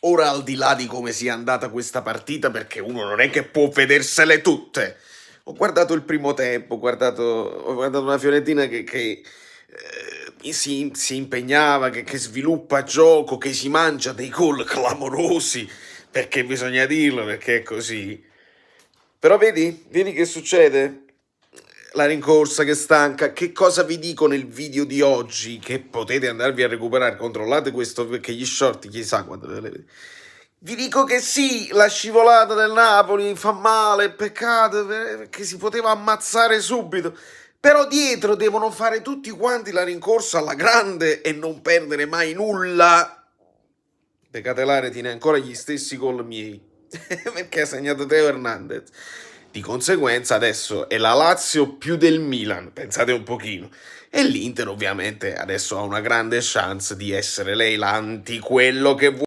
Ora, al di là di come sia andata questa partita, perché uno non è che può vedersele tutte, ho guardato il primo tempo, ho guardato una Fiorentina che si impegnava, che sviluppa gioco, che si mangia dei gol clamorosi, perché bisogna dirlo, perché è così. Però vedi che succede? La rincorsa che stanca. Che cosa vi dico nel video di oggi? Che potete andarvi a recuperare. Controllate questo perché gli short, chissà quando ve le vedete. Vi dico che sì, la scivolata del Napoli fa male, peccato, perché si poteva ammazzare subito. Però dietro devono fare tutti quanti la rincorsa alla grande e non perdere mai nulla. De Catelare tiene ancora gli stessi gol miei, perché ha segnato Teo Hernandez. Di conseguenza adesso è la Lazio più del Milan, pensate un pochino. E l'Inter ovviamente adesso ha una grande chance di essere lei l'anti quello che vuole.